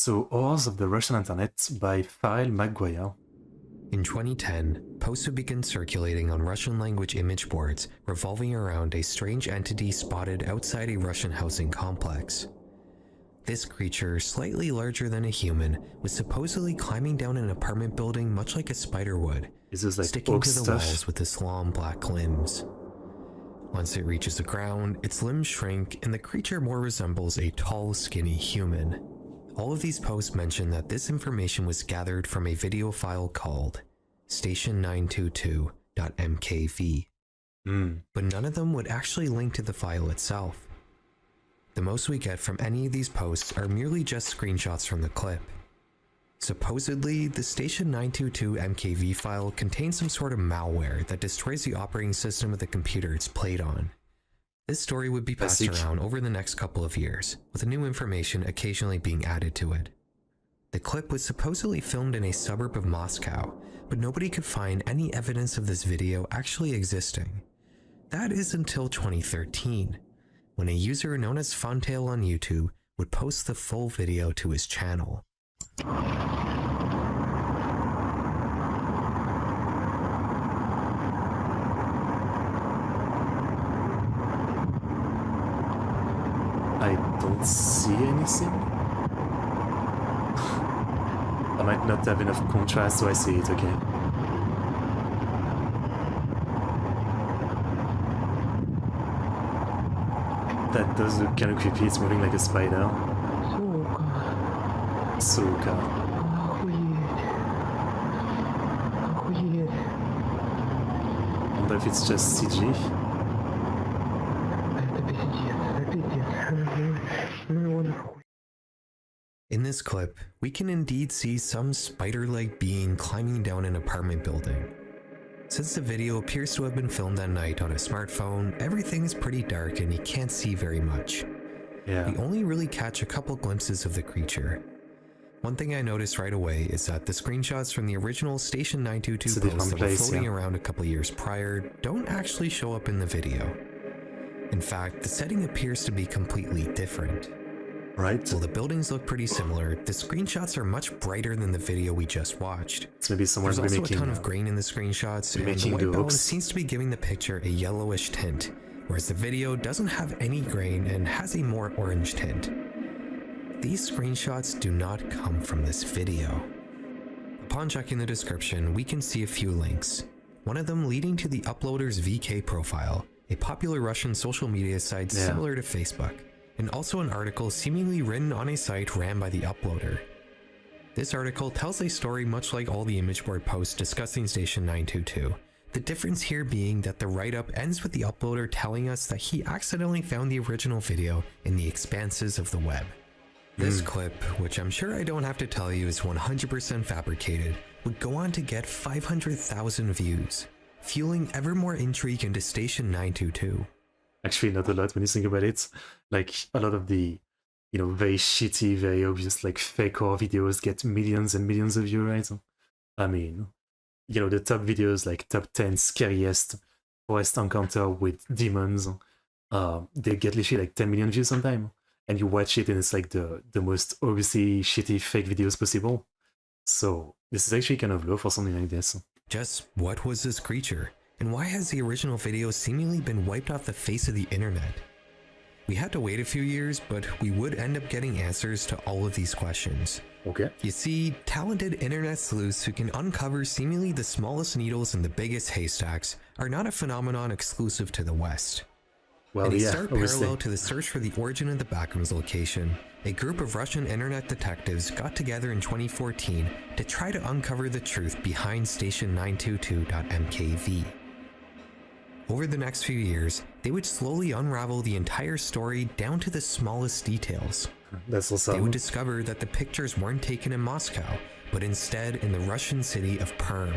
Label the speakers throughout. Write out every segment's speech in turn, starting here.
Speaker 1: So, Horrors of the Russian Internet by Pharrell McGuire.
Speaker 2: In 2010, posts would begin circulating on Russian-language image boards revolving around a strange entity spotted outside a Russian housing complex. This creature, slightly larger than a human, was supposedly climbing down an apartment building much like a spider would, sticking to the walls with its long black limbs. Once it reaches the ground, its limbs shrink and the creature more resembles a tall, skinny human. All of these posts mention that this information was gathered from a video file called station922.mkv, but none of them would actually link to the file itself. The most we get from any of these posts are merely just screenshots from the clip. Supposedly, the station922.mkv file contains some sort of malware that destroys the operating system of the computer it's played on. This story would be passed around over the next couple of years, with new information occasionally being added to it. The clip was supposedly filmed in a suburb of Moscow, but nobody could find any evidence of this video actually existing. That is until 2013, when a user known as Funtail on YouTube would post the full video to his channel.
Speaker 1: I don't see anything. I might not have enough contrast, so I see it, okay. That does look kind of creepy, it's moving like a spider. Suka. I wonder if it's just CG.
Speaker 2: In this clip, we can indeed see some spider-like being climbing down an apartment building. Since the video appears to have been filmed at night on a smartphone, everything is pretty dark and you can't see very much.
Speaker 1: Yeah.
Speaker 2: We only really catch a couple glimpses of the creature. One thing I noticed right away is that the screenshots from the original Station 922 posts that were floating around a couple years prior don't actually show up in the video. In fact, the setting appears to be completely different.
Speaker 1: Right.
Speaker 2: While the buildings look pretty similar, the screenshots are much brighter than the video we just watched.
Speaker 1: It's maybe someone's
Speaker 2: There's also a ton of grain in the screenshots, and the white balance seems to be giving the picture a yellowish tint, whereas the video doesn't have any grain and has a more orange tint. These screenshots do not come from this video. Upon checking the description, we can see a few links, one of them leading to the uploader's VK profile, a popular Russian social media site similar to Facebook, and also an article seemingly written on a site ran by the uploader. This article tells a story much like all the image board posts discussing Station 922, the difference here being that the write-up ends with the uploader telling us that he accidentally found the original video in the expanses of the web. This clip, which I'm sure I don't have to tell you is 100% fabricated, would go on to get 500,000 views, fueling ever more intrigue into Station 922.
Speaker 1: Actually, not a lot when you think about it. Like, a lot of the, you know, very shitty, very obvious, like, fake horror videos get millions and millions of views, right? I mean, you know, the top videos, like, top 10 scariest forest encounter with demons, they get literally, like, 10 million views sometimes. And you watch it and it's, like, the most obviously shitty fake videos possible. So, this is actually kind of low for something like this.
Speaker 2: Just what was this creature? And why has the original video seemingly been wiped off the face of the internet? We had to wait a few years, but we would end up getting answers to all of these questions.
Speaker 1: Okay.
Speaker 2: You see, talented internet sleuths who can uncover seemingly the smallest needles in the biggest haystacks are not a phenomenon exclusive to the West.
Speaker 1: Well,
Speaker 2: In a
Speaker 1: yeah,
Speaker 2: stark parallel to the search for the origin of the backrooms location, a group of Russian internet detectives got together in 2014 to try to uncover the truth behind station922.mkv. Over the next few years, they would slowly unravel the entire story down to the smallest details.
Speaker 1: That's awesome.
Speaker 2: They would discover that the pictures weren't taken in Moscow, but instead in the Russian city of Perm.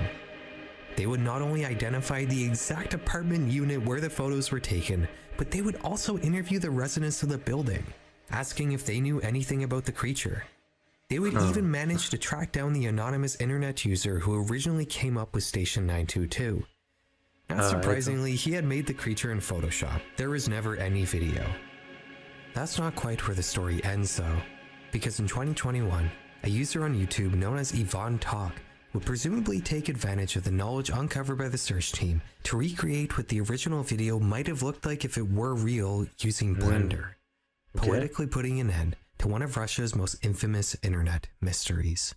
Speaker 2: They would not only identify the exact apartment unit where the photos were taken, but they would also interview the residents of the building, asking if they knew anything about the creature. They would even manage to track down the anonymous internet user who originally came up with Station 922. Not surprisingly, he had made the creature in Photoshop. There was never any video. That's not quite where the story ends though. because in 2021, a user on YouTube known as Yvonne Talk would presumably take advantage of the knowledge uncovered by the search team to recreate what the original video might have looked like if it were real using Blender, poetically putting an end to one of Russia's most infamous internet mysteries.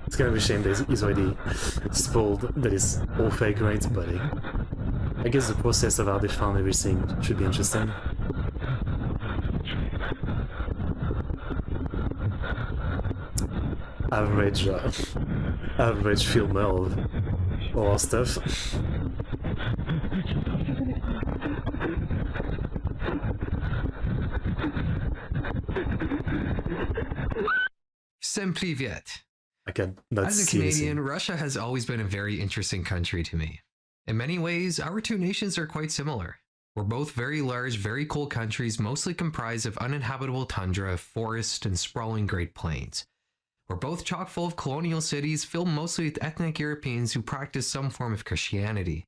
Speaker 1: It's kind of a shame that he's already spoiled that it's all fake, right? But I guess the process of how they found everything should be interesting. Average filmer of horror stuff.
Speaker 2: Всем привет!
Speaker 1: As
Speaker 2: a Canadian, Russia has always been a very interesting country to me. In many ways, our two nations are quite similar. We're both very large, very cold countries, mostly comprised of uninhabitable tundra, forest, and sprawling Great Plains. We're both chock full of colonial cities filled mostly with ethnic Europeans who practice some form of Christianity.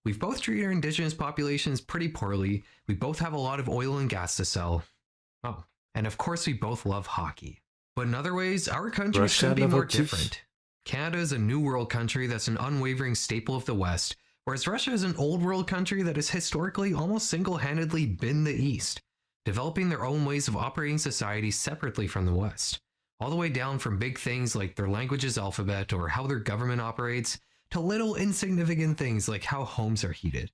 Speaker 2: We've both treated our indigenous populations pretty poorly. We both have a lot of oil and gas to sell. Oh, and of course we both love hockey. But in other ways, our countries couldn't be more different. Canada is a new world country that's an unwavering staple of the West, whereas Russia is an old world country that has historically almost single-handedly been the East, developing their own ways of operating society separately from the West. All the way down from big things like their language's alphabet or how their government operates, to little insignificant things like how homes are heated.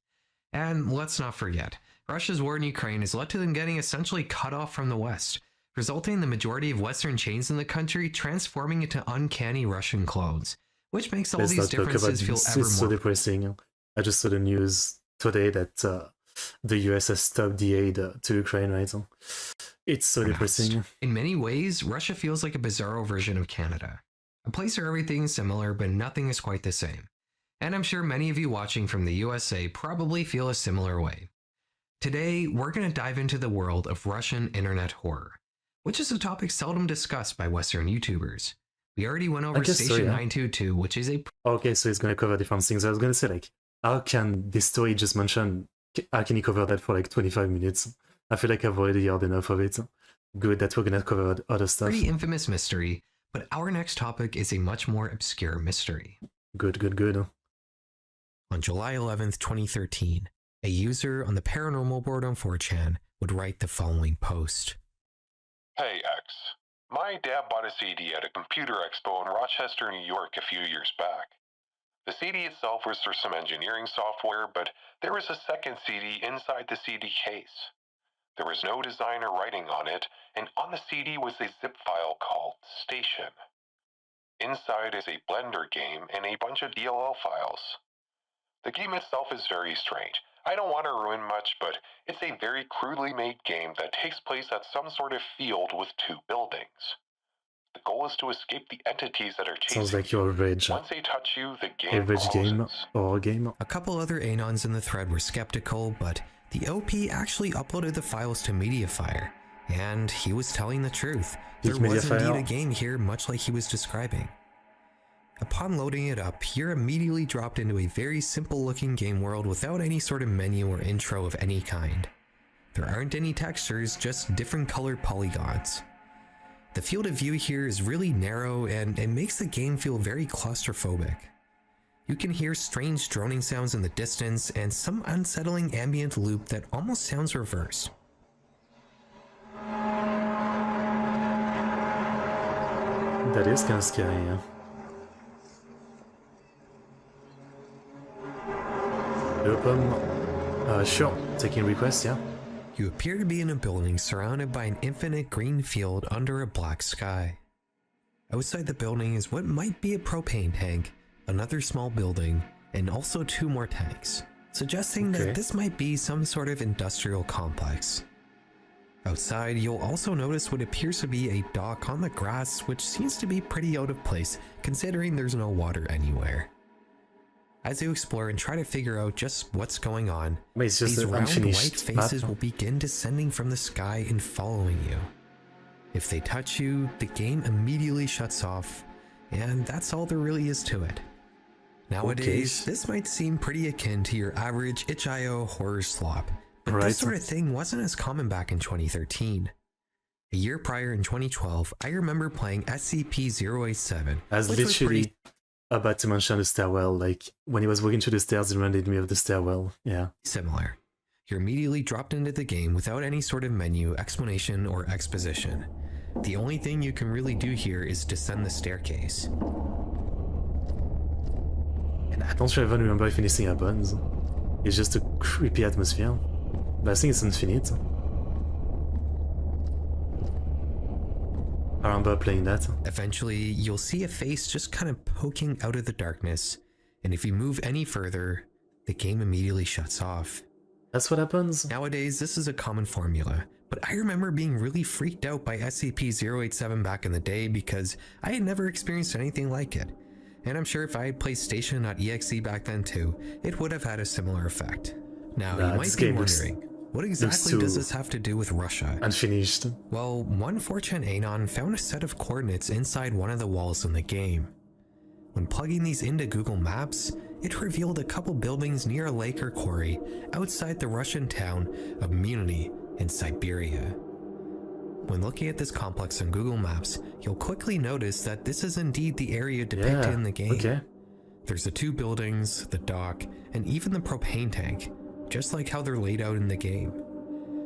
Speaker 2: And let's not forget, Russia's war in Ukraine has led to them getting essentially cut off from the West, resulting in the majority of Western chains in the country transforming into uncanny Russian clones, which makes all these differences feel ever more...
Speaker 1: It's so depressing. I just saw the news today that the US has stopped the aid to Ukraine, right? It's so depressing.
Speaker 2: In many ways, Russia feels like a bizarro version of Canada. A place where everything is similar, but nothing is quite the same. And I'm sure many of you watching from the USA probably feel a similar way. Today, we're going to dive into the world of Russian internet horror, which is a topic seldom discussed by Western YouTubers. We already went over Station 922, which is a...
Speaker 1: Okay, so it's going to cover different things. I was going to say, like, how can this story just mention... How can you cover that for like 25 minutes? I feel like I've already heard enough of it. Good that we're going to cover other stuff.
Speaker 2: Pretty infamous mystery, but our next topic is a much more obscure mystery.
Speaker 1: Good.
Speaker 2: On July 11th, 2013, a user on the paranormal board on 4chan would write the following post.
Speaker 3: Hey X, my dad bought a CD at a computer expo in Rochester, New York a few years back. The CD itself was for some engineering software, but there was a second CD inside the CD case. There was no design or writing on it, and on the CD was a zip file called Station. Inside is a Blender game and a bunch of DLL files. The game itself is very strange. I don't want to ruin much, but it's a very crudely made game that takes place at some sort of field with two buildings. The goal is to escape the entities that are chasing.
Speaker 1: Sounds like your average.
Speaker 3: Once they touch you, the game
Speaker 1: average
Speaker 3: closes.
Speaker 1: Game or game.
Speaker 2: A couple other Anons in the thread were skeptical, but the OP actually uploaded the files to Mediafire, and he was telling the truth. There was indeed a game here, much like he was describing. Upon loading it up, you're immediately dropped into a very simple looking game world without any sort of menu or intro of any kind. There aren't any textures, just different colored polygons. The field of view here is really narrow and it makes the game feel very claustrophobic. You can hear strange droning sounds in the distance and some unsettling ambient loop that almost sounds reversed.
Speaker 1: That is kind of scary, yeah. Open. Sure, taking requests, yeah.
Speaker 2: You appear to be in a building surrounded by an infinite green field under a black sky. Outside the building is what might be a propane tank, another small building, and also two more tanks, suggesting that this might be some sort of industrial complex. Outside, you'll also notice what appears to be a dock on the grass, which seems to be pretty out of place considering there's no water anywhere. As you explore and try to figure out just what's going on, these round white faces will begin descending from the sky and following you. If they touch you, the game immediately shuts off, and that's all there really is to it. Nowadays, this might seem pretty akin to your average itch.io horror slop, But this sort of thing wasn't as common back in 2013. A year prior in 2012, I remember playing SCP-087.
Speaker 1: I was literally about to mention the stairwell, like when he was walking through the stairs, it reminded me of the stairwell, yeah.
Speaker 2: Similar. You're immediately dropped into the game without any sort of menu, explanation, or exposition. The only thing you can really do here is descend the staircase.
Speaker 1: And I don't even remember if anything happens. It's just a creepy atmosphere. But I think it's infinite. I remember playing that.
Speaker 2: Eventually, you'll see a face just kind of poking out of the darkness, and if you move any further, the game immediately shuts off.
Speaker 1: That's what happens?
Speaker 2: Nowadays, this is a common formula, but I remember being really freaked out by SCP-087 back in the day because I had never experienced anything like it. And I'm sure if I had played Station.exe back then too, it would have had a similar effect. Now, you might be wondering, what exactly does this have to do with Russia?
Speaker 1: Unfinished.
Speaker 2: Well, one 4chan Anon found a set of coordinates inside one of the walls in the game. When plugging these into Google Maps, it revealed a couple buildings near a lake or quarry outside the Russian town of Milny in Siberia. When looking at this complex on Google Maps, you'll quickly notice that this is indeed the area depicted in the game.
Speaker 1: Okay.
Speaker 2: There's the two buildings, the dock, and even the propane tank, just like how they're laid out in the game.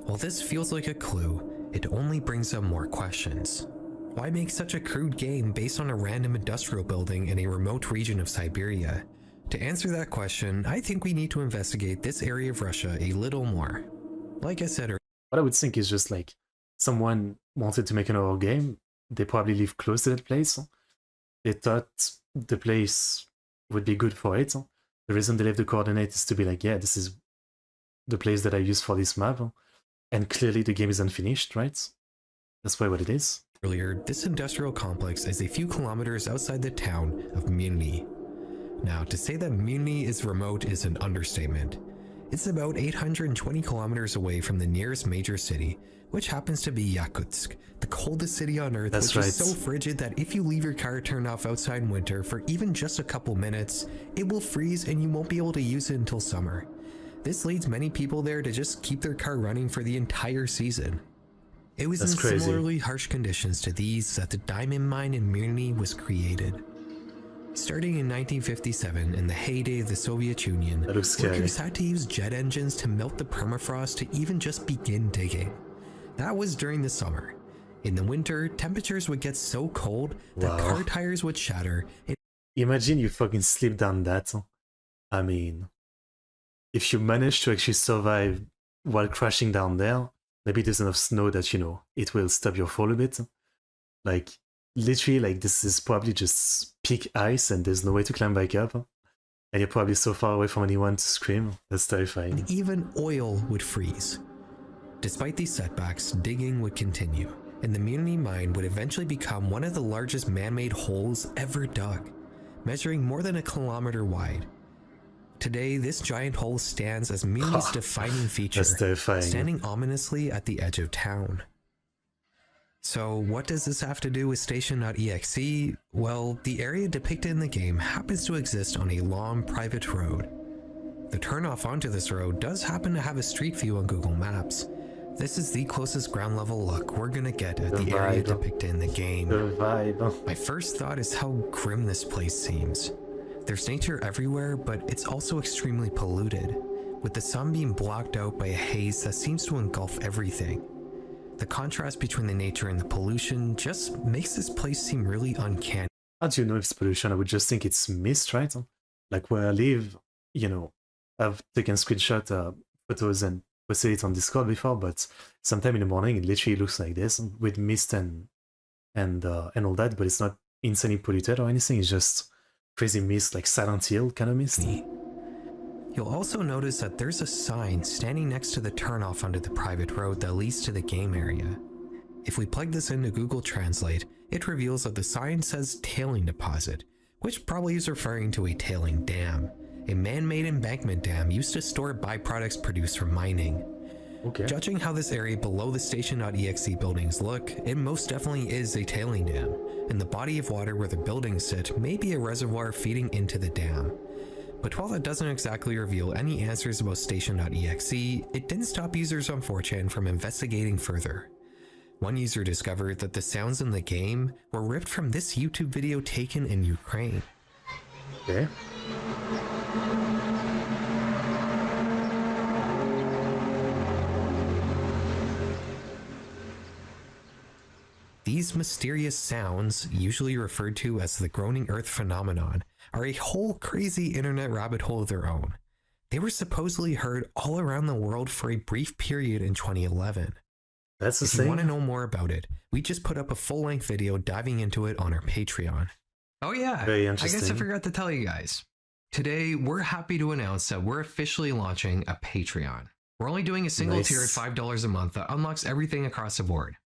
Speaker 2: While this feels like a clue, it only brings up more questions. Why make such a crude game based on a random industrial building in a remote region of Siberia? To answer that question, I think we need to investigate this area of Russia a little more. Like I said earlier,
Speaker 1: what I would think is just like someone wanted to make an horror game. They probably live close to that place. They thought the place would be good for it. The reason they left the coordinates is to be like, yeah, this is the place that I use for this map. And clearly the game is unfinished, right? That's why what it is.
Speaker 2: Earlier, this industrial complex is a few kilometers outside the town of Milny. Now, to say that Milny is remote is an understatement. It's about 820 kilometers away from the nearest major city, which happens to be Yakutsk, the coldest city on Earth, which is so frigid that if you leave your car turned off outside in winter for even just a couple minutes, it will freeze and you won't be able to use it until summer. This leads many people there to just keep their car running for the entire season. It was in similarly harsh conditions to these that the diamond mine in Milny was created. Starting in 1957, in the heyday of the Soviet Union, workers had to use jet engines to melt the permafrost to even just begin digging. That was during the summer. In the winter, temperatures would get so cold that car tires would shatter.
Speaker 1: Imagine you fucking slip down that. I mean, if you manage to actually survive while crashing down there, maybe there's enough snow that, you know, it will stop your fall a bit. Like, literally, like, this is probably just peak ice and there's no way to climb back up. And you're probably so far away from anyone to scream. That's terrifying.
Speaker 2: And even oil would freeze. Despite these setbacks, digging would continue, and the Milny mine would eventually become one of the largest man-made holes ever dug, measuring more than 1 kilometer wide. Today, this giant hole stands as Milny's defining feature, standing ominously at the edge of town. So what does this have to do with Station.exe? Well, the area depicted in the game happens to exist on a long private road. The turnoff onto this road does happen to have a street view on Google Maps. This is the closest ground level look we're gonna get at the area depicted in the game. My first thought is how grim this place seems. There's nature everywhere, but it's also extremely polluted, with the sun being blocked out by a haze that seems to engulf everything. The contrast between the nature and the pollution just makes this place seem really uncanny.
Speaker 1: How do you know if it's pollution? I would just think it's mist, right? Like where I live, you know, I've taken screenshot photos and posted it on Discord before, but sometime in the morning it literally looks like this with mist and all that, but it's not insanely polluted or anything. It's just crazy mist, like Silent Hill kind of mist.
Speaker 2: You'll also notice that there's a sign standing next to the turnoff onto the private road that leads to the game area. If we plug this into Google Translate, it reveals that the sign says tailing deposit, which probably is referring to a tailing dam, a man-made embankment dam used to store byproducts produced from mining.
Speaker 1: Okay.
Speaker 2: Judging how this area below the Station.exe buildings look, it most definitely is a tailing dam, and the body of water where the buildings sit may be a reservoir feeding into the dam. But while that doesn't exactly reveal any answers about Station.exe, it didn't stop users on 4chan from investigating further. One user discovered that the sounds in the game were ripped from this YouTube video taken in Ukraine.
Speaker 1: Okay.
Speaker 2: These mysterious sounds, usually referred to as the groaning earth phenomenon, are a whole crazy internet rabbit hole of their own. They were supposedly heard all around the world for a brief period in 2011.
Speaker 1: That's the
Speaker 2: same. If you want to know more about it, we just put up a full-length video diving into it on our Patreon.
Speaker 4: Oh yeah,
Speaker 1: Very
Speaker 4: I
Speaker 1: interesting.
Speaker 4: guess I forgot to tell you guys. Today, we're happy to announce that we're officially launching a Patreon. We're only doing a single tier at $5 a month that unlocks everything across the board.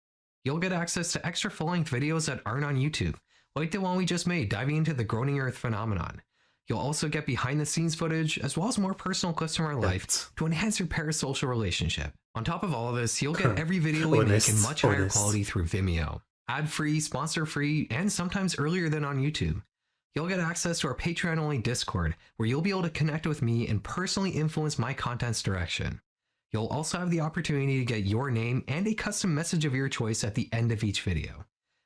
Speaker 4: You'll get access to extra full-length videos that aren't on YouTube, like the one we just made diving into the groaning earth phenomenon. You'll also get behind-the-scenes footage, as well as more personal clips from our life to enhance your parasocial relationship. On top of all of this, you'll get every video we make in much higher quality through Vimeo. Ad-free, sponsor-free, and sometimes earlier than on YouTube. You'll get access to our Patreon-only Discord, where you'll be able to connect with me and personally influence my content's direction. You'll also have the opportunity to get your name and a custom message of your choice at the end of each video.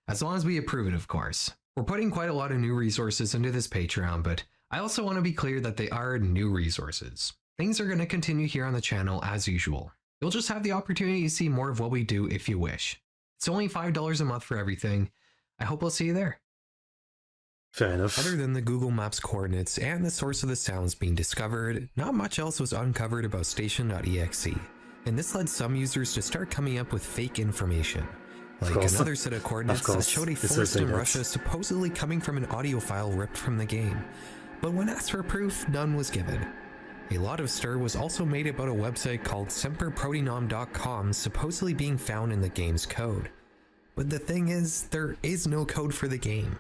Speaker 4: As long as we approve it, of course. We're putting quite a lot of new resources into this Patreon, but I also want to be clear that they are new resources. Things are going to continue here on the channel as usual. You'll just have the opportunity to see more of what we do if you wish. It's only $5 a month for everything. I hope I'll see you there.
Speaker 1: Fair enough.
Speaker 2: Other than the Google Maps coordinates and the source of the sounds being discovered, not much else was uncovered about Station.exe, and this led some users to start coming up with fake information, like another set of coordinates that showed a forest in Russia supposedly coming from an audio file ripped from the game, but when asked for proof, none was given. A lot of stir was also made about a website called semperprotinom.com supposedly being found in the game's code. But the thing is, there is no code for the game.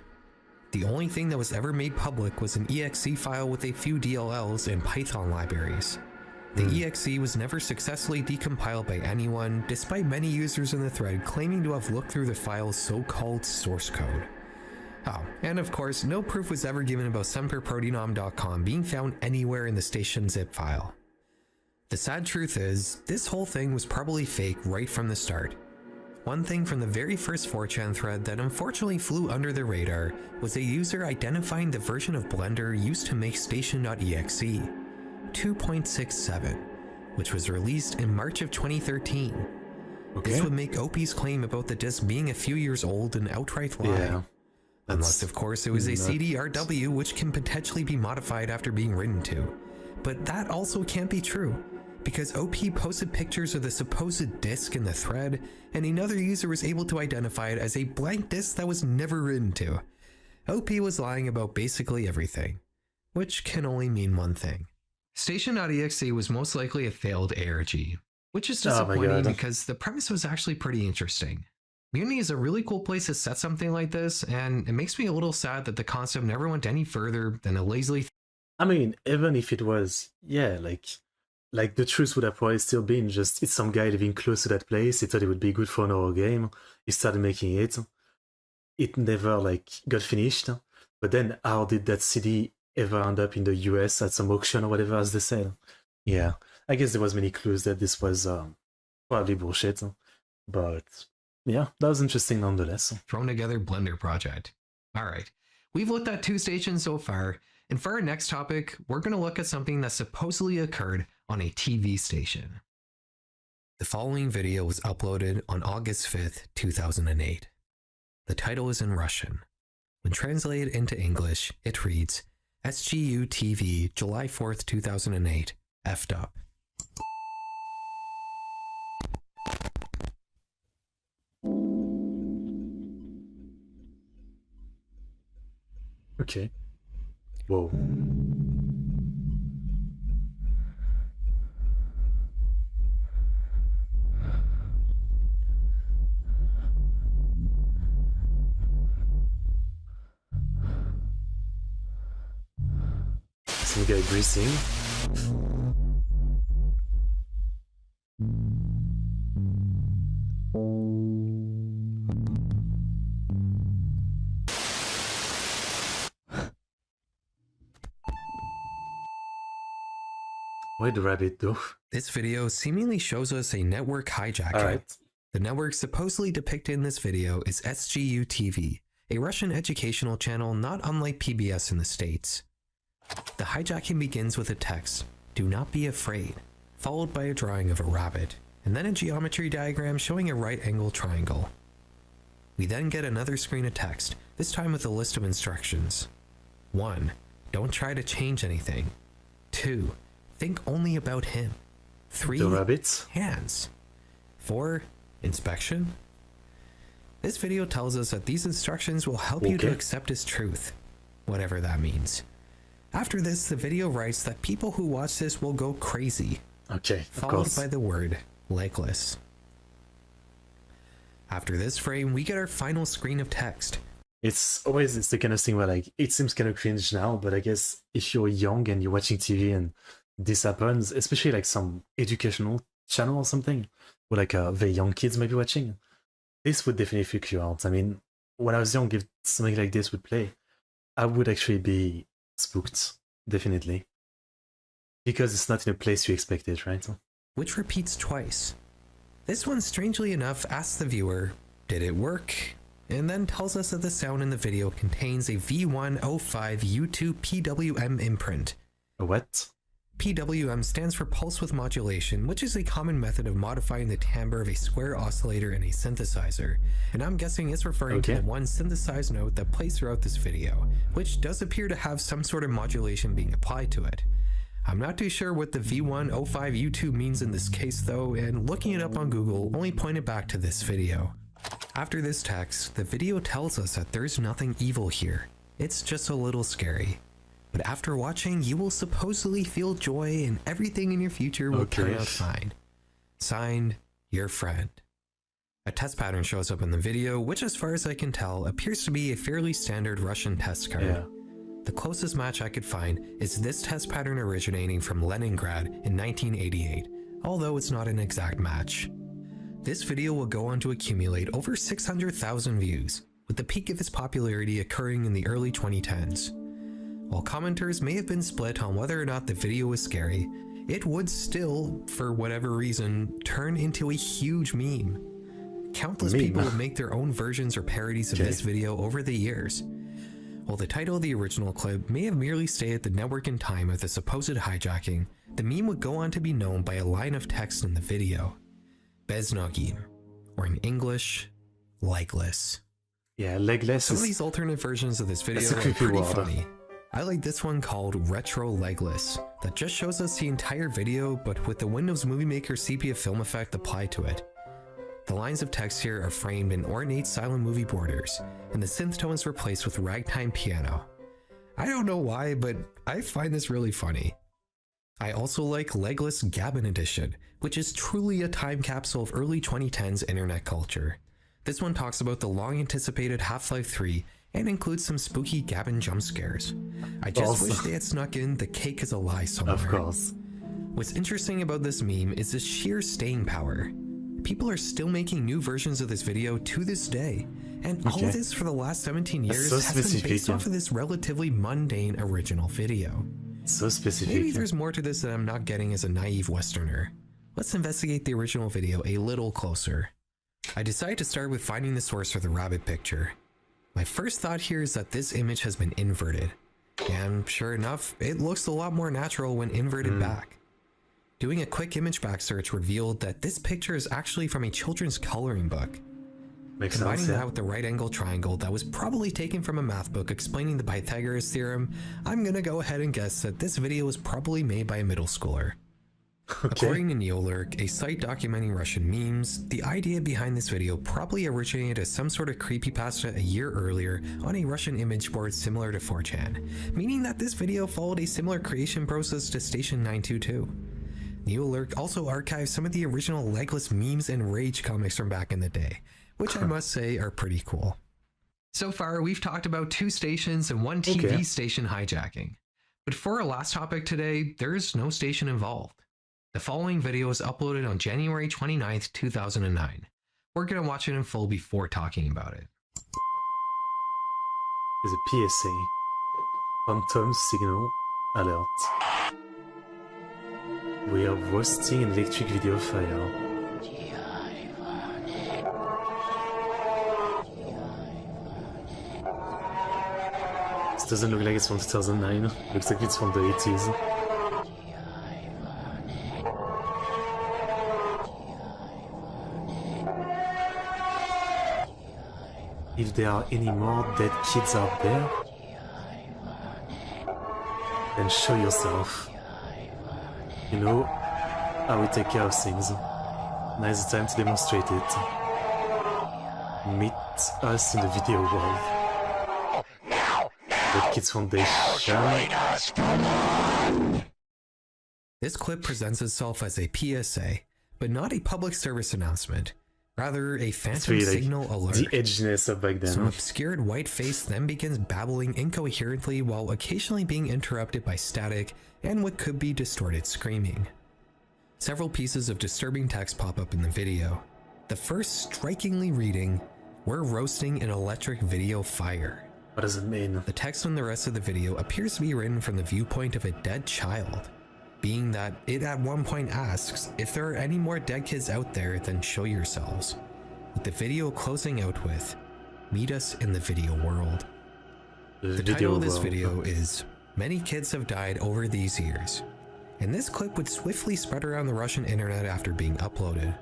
Speaker 2: The only thing that was ever made public was an exe file with a few DLLs and Python libraries. The exe was never successfully decompiled by anyone, despite many users in the thread claiming to have looked through the file's so-called source code. Oh, and of course, no proof was ever given about semperprotinom.com being found anywhere in the station zip file. The sad truth is, this whole thing was probably fake right from the start. One thing from the very first 4chan thread that unfortunately flew under the radar was a user identifying the version of Blender used to make Station.exe, 2.67, which was released in March of 2013. This would make OP's claim about the disc being a few years old an outright lie.
Speaker 1: Yeah,
Speaker 2: unless of course it was a CDRW which can potentially be modified after being written to. But that also can't be true, because OP posted pictures of the supposed disc in the thread, and another user was able to identify it as a blank disc that was never written to. OP was lying about basically everything, which can only mean one thing.
Speaker 4: Station.exe was most likely a failed ARG, which is disappointing because the premise was actually pretty interesting. Mutiny is a really cool place to set something like this, and it makes me a little sad that the concept never went any further than a lazily...
Speaker 1: I mean, even if it was, yeah, like the truth would have probably still been just, it's some guy living close to that place, he thought it would be good for an horror game, he started making it, it never, like, got finished, but then how did that CD ever end up in the US at some auction or whatever, as they said? Yeah, I guess there was many clues that this was probably bullshit, but yeah, that was interesting nonetheless.
Speaker 4: Thrown together Blender project. Alright, we've looked at 2 stations so far, and for our next topic, we're going to look at something that supposedly occurred on a TV station.
Speaker 2: The following video was uploaded on August 5th, 2008. The title is in Russian. When translated into English, it reads, SGU TV, July 4th, 2008, effed up.
Speaker 1: Okay. Whoa. Some guy breathing. Why the rabbit though?
Speaker 2: This video seemingly shows us a network hijacking.
Speaker 1: Alright.
Speaker 2: The network supposedly depicted in this video is SGU TV, a Russian educational channel not unlike PBS in the States. The hijacking begins with a text, "Do not be afraid," followed by a drawing of a rabbit, and then a geometry diagram showing a right-angle triangle. We then get another screen of text, this time with a list of instructions. 1. Don't try to change anything. 2. Think only about him. 3.
Speaker 1: The rabbits.
Speaker 2: Hands. 4. Inspection. This video tells us that these instructions will help you to accept as truth, whatever that means. After this, the video writes that people who watch this will go crazy.
Speaker 1: Okay, of
Speaker 2: followed
Speaker 1: course.
Speaker 2: by the word legless. After this frame, we get our final screen of text.
Speaker 1: It's the kind of thing where like it seems kind of cringe now, but I guess if you're young and you're watching TV and this happens, especially like some educational channel or something, where like very young kids might be watching, this would definitely freak you out. I mean, when I was young, if something like this would play, I would actually be spooked, definitely. Because it's not in a place you expect it, right?
Speaker 2: Which repeats twice. This one, strangely enough, asks the viewer, did it work? And then tells us that the sound in the video contains a V105 U2 PWM imprint.
Speaker 1: A what?
Speaker 2: PWM stands for pulse width modulation, which is a common method of modifying the timbre of a square oscillator in a synthesizer. And I'm guessing it's referring to the one synthesized note that plays throughout this video, which does appear to have some sort of modulation being applied to it. I'm not too sure what the V105 U2 means in this case though, and looking it up on Google only pointed back to this video. After this text, the video tells us that there's nothing evil here. It's just a little scary. But after watching, you will supposedly feel joy and everything in your future will turn out fine. Signed, your friend. A test pattern shows up in the video, which as far as I can tell, appears to be a fairly standard Russian test card.
Speaker 1: Yeah.
Speaker 2: The closest match I could find is this test pattern originating from Leningrad in 1988, although it's not an exact match. This video will go on to accumulate over 600,000 views, with the peak of its popularity occurring in the early 2010s. While commenters may have been split on whether or not the video was scary, it would still, for whatever reason, turn into a huge meme. Countless people would make their own versions or parodies of this video over the years. While the title of the original clip may have merely stated the network and time of the supposed hijacking, the meme would go on to be known by a line of text in the video. Beznogim, or in English, legless.
Speaker 1: Yeah, legless.
Speaker 2: Some of these alternate versions of this video are pretty funny. I like this one called Retro Legless, that just shows us the entire video but with the Windows Movie Maker sepia film effect applied to it. The lines of text here are framed in ornate silent movie borders, and the synth tones replaced with ragtime piano. I don't know why, but I find this really funny. I also like Legless Gabon Edition, which is truly a time capsule of early 2010s internet culture. This one talks about the long-anticipated Half-Life 3 and includes some spooky Gabon jump scares. I just wish they had snuck in "the cake is a lie" somewhere.
Speaker 1: Of course.
Speaker 2: What's interesting about this meme is the sheer staying power. People are still making new versions of this video to this day, and all of this for the last 17 years has been based off of this relatively mundane original video.
Speaker 1: So specific.
Speaker 2: Maybe there's more to this that I'm not getting as a naive Westerner. Let's investigate the original video a little closer. I decided to start with finding the source for the rabbit picture. My first thought here is that this image has been inverted, and sure enough, it looks a lot more natural when inverted back. Doing a quick image back search revealed that this picture is actually from a children's coloring book. Combining that with the right angle triangle that was probably taken from a math book explaining the Pythagoras theorem, I'm gonna go ahead and guess that this video was probably made by a middle schooler. According to Neolurk, a site documenting Russian memes, the idea behind this video probably originated as some sort of creepypasta a year earlier on a Russian image board similar to 4chan, meaning that this video followed a similar creation process to Station 922. Neolurk also archived some of the original legless memes and rage comics from back in the day, which I must say are pretty cool. So far, we've talked about 2 stations and 1 TV station hijacking. But for our last topic today, there's no station involved. The following video was uploaded on January 29th, 2009. We're going to watch it in full before talking about it.
Speaker 1: There's a PSA. Phantom signal alert. We are roasting an electric video fire. This doesn't look like it's from 2009. Looks like it's from the 80s. If there are any more dead kids out there, then show yourself. You know, I will take care of things. Now is the time to demonstrate it. Meet us in the video world. Dead Kids Foundation.
Speaker 2: This clip presents itself as a PSA, but not a public service announcement. Rather, a phantom
Speaker 1: really
Speaker 2: signal alert.
Speaker 1: The edginess of back then.
Speaker 2: Some obscured white face then begins babbling incoherently while occasionally being interrupted by static and what could be distorted screaming. Several pieces of disturbing text pop up in the video. The first strikingly reading, "We're roasting an electric video fire."
Speaker 1: What does it mean?
Speaker 2: The text on the rest of the video appears to be written from the viewpoint of a dead child, being that it at one point asks, if there are any more dead kids out there, then show yourselves. With the video closing out with, "Meet us in the video world." The title of this video is, "Many kids have died over these years," and this clip would swiftly spread around the Russian internet after being uploaded.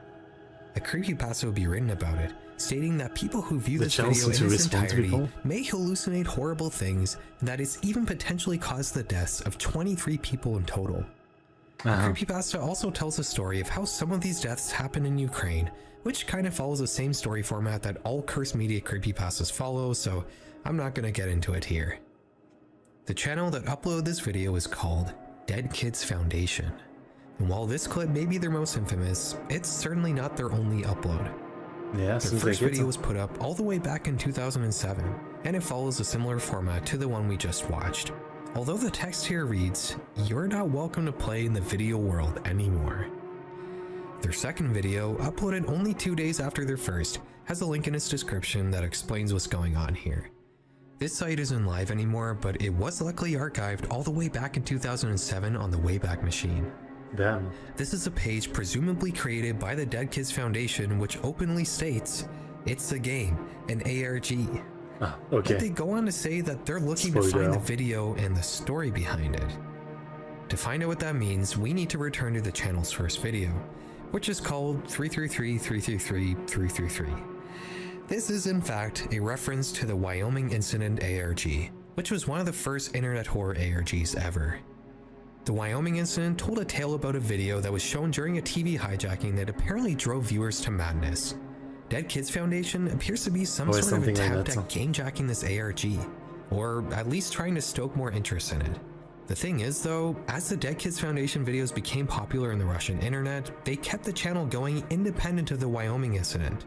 Speaker 2: A creepypasta would be written about it, stating that people who view this video in its entirety may hallucinate horrible things, and that it's even potentially caused the deaths of 23 people in total. Creepypasta also tells a story of how some of these deaths happen in Ukraine, which kind of follows the same story format that all cursed media creepypastas follow, so I'm not gonna get into it here. The channel that uploaded this video is called Dead Kids Foundation, and while this clip may be their most infamous, it's certainly not their only upload.
Speaker 1: Yeah,
Speaker 2: their first video was put up all the way back in 2007, and it follows a similar format to the one we just watched. Although the text here reads, "You're not welcome to play in the video world anymore." Their second video, uploaded only 2 days after their first, has a link in its description that explains what's going on here. This site isn't live anymore, but it was luckily archived all the way back in 2007 on the Wayback Machine.
Speaker 1: Damn.
Speaker 2: This is a page presumably created by the Dead Kids Foundation, which openly states, "It's a game, an ARG."
Speaker 1: Okay.
Speaker 2: But they go on to say that they're looking to find the video and the story behind it. To find out what that means, we need to return to the channel's first video, which is called 333-333-333. This is in fact a reference to the Wyoming Incident ARG, which was one of the first internet horror ARGs ever. The Wyoming Incident told a tale about a video that was shown during a TV hijacking that apparently drove viewers to madness. Dead Kids Foundation appears to be some sort of attempt at gamejacking this ARG, or at least trying to stoke more interest in it. The thing is though, as the Dead Kids Foundation videos became popular in the Russian internet, they kept the channel going independent of the Wyoming incident.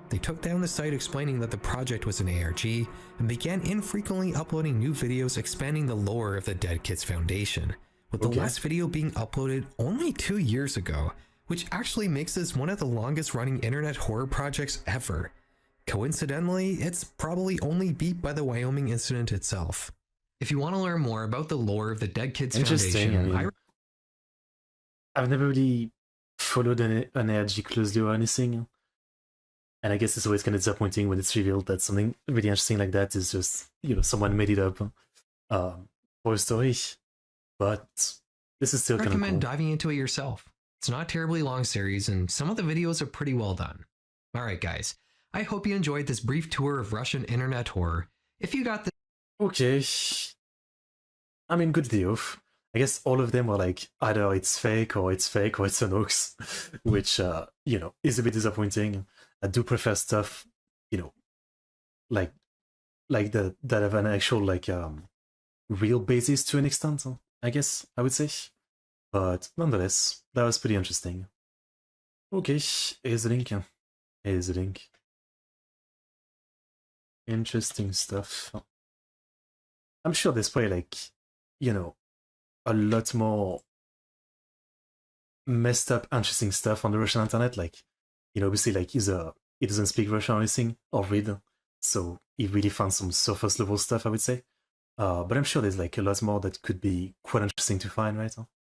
Speaker 2: They took down the site explaining that the project was an ARG, and began infrequently uploading new videos expanding the lore of the Dead Kids Foundation, with the last video being uploaded only 2 years ago, which actually makes this one of the longest running internet horror projects ever. Coincidentally, it's probably only beat by the Wyoming incident itself. If you want to learn more about the lore of the Dead Kids Foundation,
Speaker 1: I've never really followed an ARG closely or anything, and I guess it's always kind of disappointing when it's revealed that something really interesting like that is just, you know, someone made it up for a story. But this is still kind of cool. I recommend
Speaker 4: diving into it yourself. It's not a terribly long series, and some of the videos are pretty well done. Alright guys, I hope you enjoyed this brief tour of Russian internet horror. If you got the...
Speaker 1: Okay. I mean, good video. I guess all of them were like, either it's fake or it's an hoax, which, you know, is a bit disappointing. I do prefer stuff, you know, like that have an actual, like, real basis to an extent, I guess, I would say. But nonetheless, that was pretty interesting. Okay, here's the link. Here's the link. Interesting stuff. I'm sure there's probably, like, you know, a lot more messed up, interesting stuff on the Russian internet. Like, you know, obviously, like, he doesn't speak Russian or anything, or read, so he really found some surface level stuff, I would say. But I'm sure there's, like, a lot more that could be quite interesting to find, right?